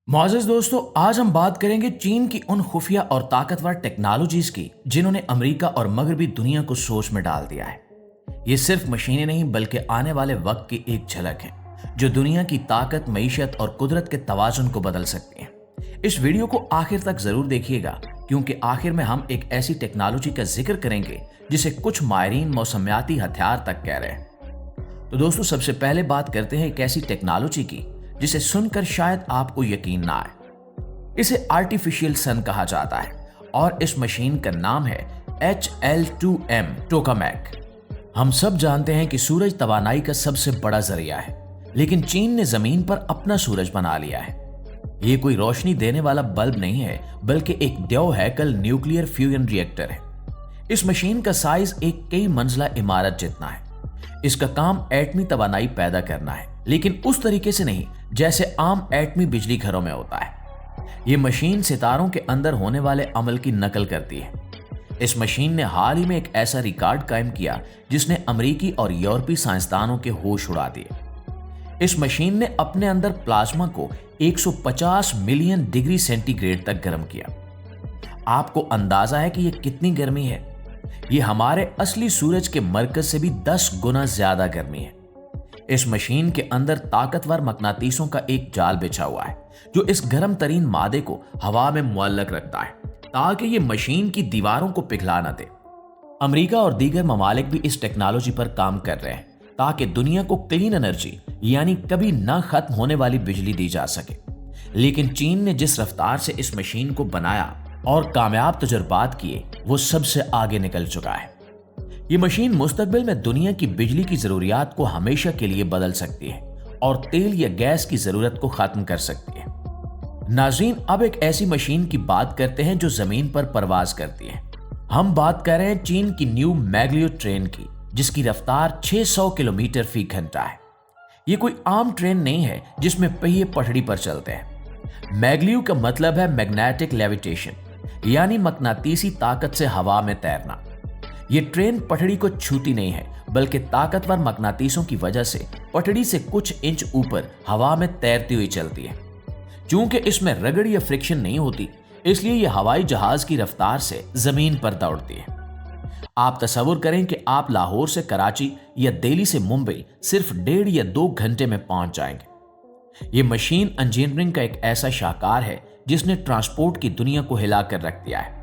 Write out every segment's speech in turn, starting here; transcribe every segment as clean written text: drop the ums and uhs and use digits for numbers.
मोअज़्ज़िज़ दोस्तों, आज हम बात करेंगे चीन की उन खुफिया और ताकतवर टेक्नोलॉजीज की जिन्होंने अमेरिका और मगरबी दुनिया को सोच में डाल दिया है। ये सिर्फ मशीनें नहीं बल्कि आने वाले वक्त की एक झलक है जो दुनिया की ताकत, मईशत और कुदरत के तवाज़ुन को बदल सकती है। इस वीडियो को आखिर तक जरूर देखिएगा क्योंकि आखिर में हम एक ऐसी टेक्नोलॉजी का जिक्र करेंगे जिसे कुछ माहिरीन मौसमियाती हथियार तक कह रहे हैं। तो दोस्तों, सबसे पहले बात करते हैं एक ऐसी टेक्नोलॉजी की जिसे सुनकर शायद आपको यकीन ना आए। इसे आर्टिफिशियल सन कहा जाता है और इस मशीन का नाम है HL2M टोकामैक। हम सब जानते हैं कि सूरज तवानाई का सबसे बड़ा जरिया है, लेकिन चीन ने जमीन पर अपना सूरज बना लिया है। ये कोई रोशनी देने वाला बल्ब नहीं है बल्कि एक द्यौ हैकल न्यूक्लियर फ्यूजन रिएक्टर है। इस मशीन का साइज एक कई मंजिला इमारत जितना है। इसका काम एटमी तवानाई पैदा करना है, लेकिन उस तरीके से नहीं जैसे आम एटमी बिजली घरों में होता है। ये मशीन सितारों के अंदर होने वाले अमल की नकल करती है। इस मशीन ने हाल ही में एक ऐसा रिकॉर्ड कायम किया जिसने अमेरिकी और यूरोपीय साइंसदानों के होश उड़ा दिए। इस मशीन ने अपने अंदर प्लाज्मा को 150 मिलियन डिग्री सेंटीग्रेड तक गर्म किया। आपको अंदाजा है कि यह कितनी गर्मी है? ये हमारे असली सूरज के मरकज से भी 10 गुना ज्यादा गर्मी है। इस मशीन के अंदर ताकतवर मकनातीसों का एक जाल बिछा हुआ है जो इस गर्म तरीन मादे को हवा में मुअल्लक रखता है ताकि ये मशीन की दीवारों को पिघला न दे। अमेरिका और दीगर ममालिक भी इस टेक्नोलॉजी पर काम कर रहे हैं ताकि दुनिया को क्लीन एनर्जी यानी कभी न खत्म होने वाली बिजली दी जा सके। लेकिन चीन ने जिस रफ्तार से इस मशीन को बनाया और कामयाब तजुर्बात किए, वो सबसे आगे निकल चुका है। ये मशीन मुस्तकबिल में दुनिया की बिजली की जरूरियात को हमेशा के लिए बदल सकती है और तेल या गैस की जरूरत को खत्म कर सकती है। नाज़रीन, अब एक ऐसी मशीन की बात करते हैं जो जमीन पर परवाज करती है। हम बात कर रहे हैं चीन की न्यू मैग्लियो ट्रेन की, जिसकी रफ्तार 600 किलोमीटर फी घंटा है। ये कोई आम ट्रेन नहीं है जिसमें पहिए पटड़ी पर चलते हैं। मैग्लियो का मतलब है मैग्नेटिक लेविटेशन, यानी मकनातीसी ताकत से हवा में तैरना। ये ट्रेन पटड़ी को छूती नहीं है बल्कि ताकतवर मकनातीसों की वजह से पटड़ी से कुछ इंच ऊपर हवा में तैरती हुई चलती है। चूंकि इसमें रगड़ या फ्रिक्शन नहीं होती, इसलिए यह हवाई जहाज की रफ्तार से जमीन पर दौड़ती है। आप तसव्वुर करें कि आप लाहौर से कराची या दिल्ली से मुंबई सिर्फ 1.5 या 2 घंटे में पहुंच जाएंगे। ये मशीन इंजीनियरिंग का एक ऐसा शाहकार है जिसने ट्रांसपोर्ट की दुनिया को हिलाकर रख दिया है।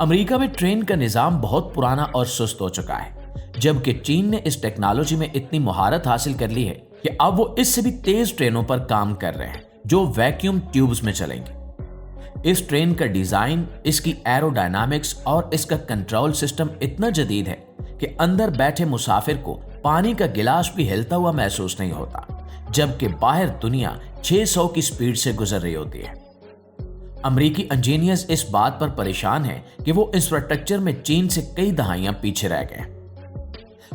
अमेरिका में ट्रेन का निजाम बहुत पुराना और सुस्त हो चुका है, जबकि चीन ने इस टेक्नोलॉजी में इतनी महारत हासिल कर ली है कि अब वो इससे भी तेज ट्रेनों पर काम कर रहे हैं जो वैक्यूम ट्यूब्स में चलेंगी। इस ट्रेन का डिजाइन, इसकी एरोडायनामिक्स और इसका कंट्रोल सिस्टम इतना जदीद है कि अंदर बैठे मुसाफिर को पानी का गिलास भी हिलता हुआ महसूस नहीं होता, जबकि बाहर दुनिया 600 की स्पीड से गुजर रही होती है। अमेरिकी इंजीनियर्स इस बात पर परेशान हैं कि वो इंफ्रास्ट्रक्चर में चीन से कई दहाइयां पीछे रह गए।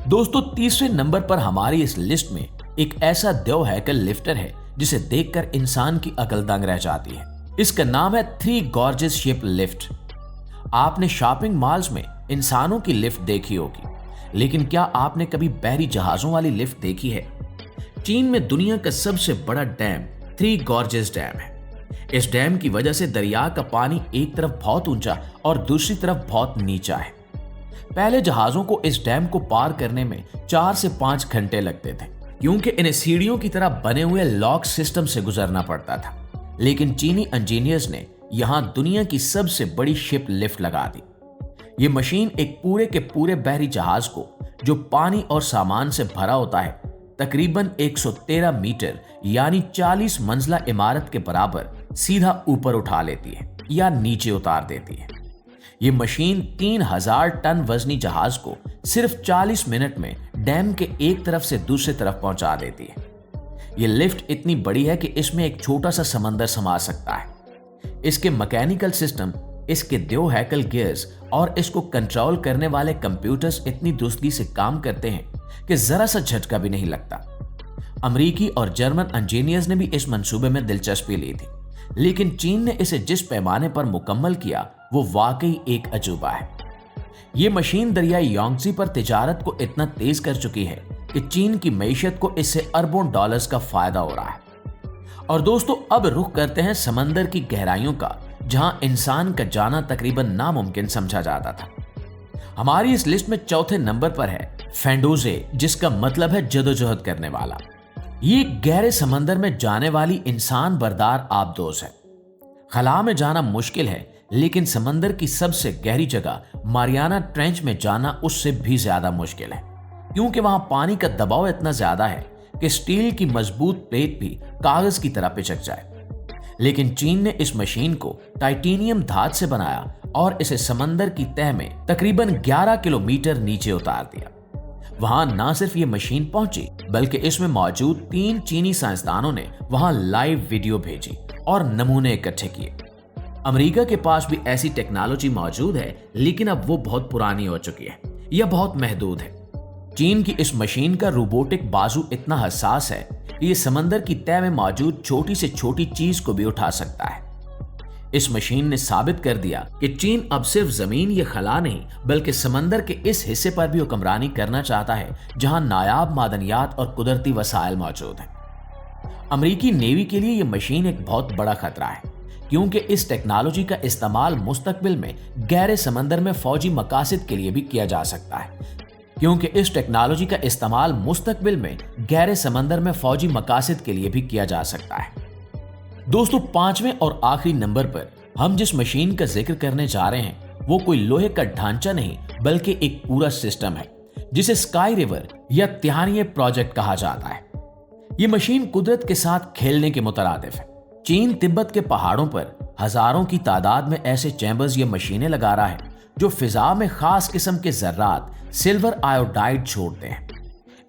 दोस्तों, तीसरे नंबर पर हमारी इस लिस्ट में एक ऐसा द्यौ हैकल लिफ्टर है जिसे देखकर इंसान की अकल दंग रह जाती है। इसका नाम है 3 गॉर्जियस शिप लिफ्ट। आपने शॉपिंग मॉल्स में इंसानों की लिफ्ट देखी होगी, लेकिन क्या आपने कभी बहरी जहाजों वाली लिफ्ट देखी है? चीन में दुनिया का सबसे बड़ा डैम 3 गॉर्जियस डैम है। इस डैम की वजह से दरिया का पानी एक तरफ बहुत ऊंचा और दूसरी तरफ बहुत नीचा है। पहले जहाजों को इस डैम को पार करने में 4 से 5 घंटे लगते थे क्योंकि इन्हें सीढ़ियों की तरह बने हुए लॉक सिस्टम से गुजरना पड़ता था। लेकिन चीनी इंजीनियर्स ने यहां दुनिया की सबसे बड़ी शिप लिफ्ट लगा दी। ये मशीन एक पूरे के पूरे बहरी जहाज को, जो पानी और सामान से भरा होता है, तकरीबन 113 मीटर यानी 40 मंजिला इमारत के बराबर सीधा ऊपर उठा लेती है या नीचे उतार देती है। ये मशीन 3000 टन वजनी जहाज को सिर्फ 40 मिनट में डैम के एक तरफ से दूसरी तरफ पहुंचा देती है। ये लिफ्ट इतनी बड़ी है कि इसमें एक छोटा सा समंदर समा सकता है। इसके मैकेनिकल सिस्टम, इसके द्यौ हैकल गियर्स और इसको कंट्रोल करने वाले कंप्यूटर्स इतनी दुरुस्ती से काम करते हैं कि जरा सा झटका भी नहीं लगता। अमेरिकी और जर्मन इंजीनियर्स ने भी इस मंसूबे में दिलचस्पी ली थी, लेकिन चीन ने इसे जिस पैमाने पर मुकम्मल किया वो वाकई एक अजूबा है। ये मशीन दरियाई यांगत्ज़ी पर तिजारत को इतना तेज कर चुकी है कि चीन की मईशत को इससे अरबों डॉलर्स का फायदा हो रहा है। और दोस्तों अब रुख करते हैं समंदर की गहराइयों का, जहां इंसान का जाना तकरीबन नामुमकिन समझा जाता था। हमारी इस लिस्ट में चौथे नंबर पर है फेंडोजे, जिसका मतलब है जदोजहद करने वाला। ये गहरे समंदर में जाने वाली इंसान बर्दार आबदोज है। खला में जाना मुश्किल है, लेकिन समंदर की सबसे गहरी जगह मारियाना ट्रेंच में जाना उससे भी ज्यादा मुश्किल है, क्योंकि वहां पानी का दबाव इतना ज्यादा है कि स्टील की मजबूत प्लेट भी कागज की तरह पिचक जाए। लेकिन चीन ने इस मशीन को टाइटेनियम धात से बनाया और इसे समंदर की तह में तकरीबन 11 किलोमीटर नीचे उतार दिया। वहां ना सिर्फ ये मशीन पहुंची, बल्कि इसमें मौजूद 3 चीनी साइंसदानों ने वहां लाइव वीडियो भेजी और नमूने इकट्ठे किए। अमेरिका के पास भी ऐसी टेक्नोलॉजी मौजूद है, लेकिन अब वो बहुत पुरानी हो चुकी है या बहुत महदूद है। चीन की इस मशीन का रोबोटिक बाजू इतना हसास है कि ये समंदर की तह में मौजूद छोटी से छोटी चीज को भी उठा सकता है। इस मशीन ने साबित कर दिया कि चीन अब सिर्फ जमीन या खला नहीं, बल्कि समंदर के इस हिस्से पर भी हुक्मरानी करना चाहता है जहां नायाब मादनियात और कुदरती वसाइल मौजूद हैं। अमेरिकी नेवी के लिए यह मशीन एक बहुत बड़ा खतरा है, क्योंकि इस टेक्नोलॉजी का इस्तेमाल मुस्तकबिल में गहरे समंदर में फौजी मकासद के लिए भी किया जा सकता है। दोस्तों 5वें और आखिरी नंबर पर हम जिस मशीन का जिक्र करने जा रहे हैं वो कोई लोहे का ढांचा नहीं, बल्कि एक पूरा सिस्टम है जिसे स्काई रिवर या तिहानिये प्रोजेक्ट कहा जाता है। ये मशीन कुदरत के साथ खेलने के मुतरादिफ है। चीन तिब्बत के पहाड़ों पर हजारों की तादाद में ऐसे चैम्बर्स या मशीनें लगा रहा है जो फिजा में खास किस्म के जर्रात सिल्वर आयोडाइड छोड़ते हैं।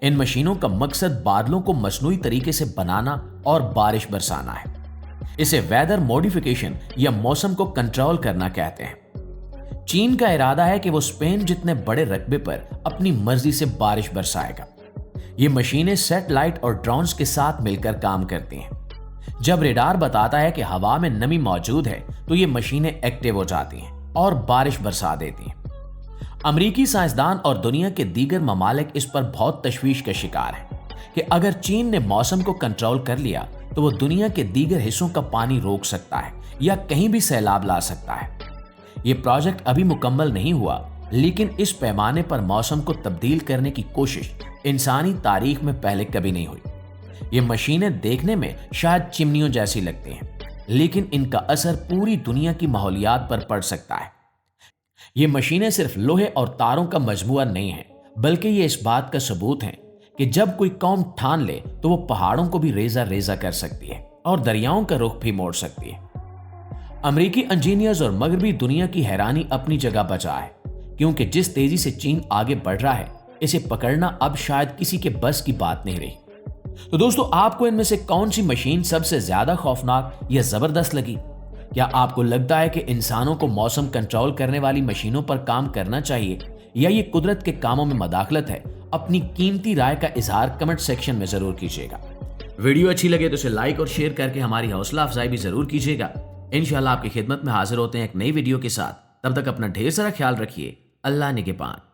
इन मशीनों का मकसद बादलों को मसनूई तरीके से बनाना और बारिश बरसाना है। इसे वेदर मॉडिफिकेशन या मौसम को कंट्रोल करना कहते हैं। चीन का इरादा है कि वो स्पेन जितने बड़े रकबे पर अपनी मर्जी से बारिश बरसाएगा। ये मशीनें सैटेलाइट और ड्रोन्स के साथ मिलकर काम करती हैं। जब रेडार बताता है कि हवा में नमी मौजूद है तो ये मशीनें एक्टिव हो जाती हैं और बारिश बरसा देती हैं। अमेरिकी साइंसदान और दुनिया के दीगर ममालिक इस पर बहुत तशवीश का शिकार हैं कि अगर चीन ने मौसम को कंट्रोल कर लिया तो वो दुनिया के दीगर हिस्सों का पानी रोक सकता है या कहीं भी सैलाब ला सकता है। ये प्रोजेक्ट अभी मुकम्मल नहीं हुआ, लेकिन इस पैमाने पर मौसम को तब्दील करने की कोशिश इंसानी तारीख में पहले कभी नहीं हुई। ये मशीनें देखने में शायद चिमनियों जैसी लगती हैं, लेकिन इनका असर पूरी दुनिया की माहौलियात पर पड़ सकता है। ये मशीनें सिर्फ लोहे और तारों का मजमुआ नहीं है, बल्कि ये इस बात का सबूत है कि जब कोई कौम ठान ले तो वो पहाड़ों को भी रेजा रेजा कर सकती है और दरियाओं का रुख भी मोड़ सकती है। अमेरिकी इंजीनियर्स और मगरबी दुनिया की हैरानी अपनी जगह बचा है, क्योंकि जिस तेजी से चीन आगे बढ़ रहा है इसे पकड़ना अब शायद किसी के बस की बात नहीं रही। तो दोस्तों, आपको इनमें से कौन सी मशीन सबसे ज्यादा खौफनाक या जबरदस्त लगी? क्या आपको लगता है कि इंसानों को मौसम कंट्रोल करने वाली मशीनों पर काम करना चाहिए या ये कुदरत के कामों में मदाखलत है? अपनी कीमती राय का इजहार कमेंट सेक्शन में जरूर कीजिएगा। वीडियो अच्छी लगे तो इसे लाइक और शेयर करके हमारी हौसला अफजाई भी जरूर कीजिएगा। इंशाल्लाह आपकी खिदमत में हाजिर होते हैं एक नई वीडियो के साथ। तब तक अपना ढेर सारा ख्याल रखिए। अल्लाह निगहबान।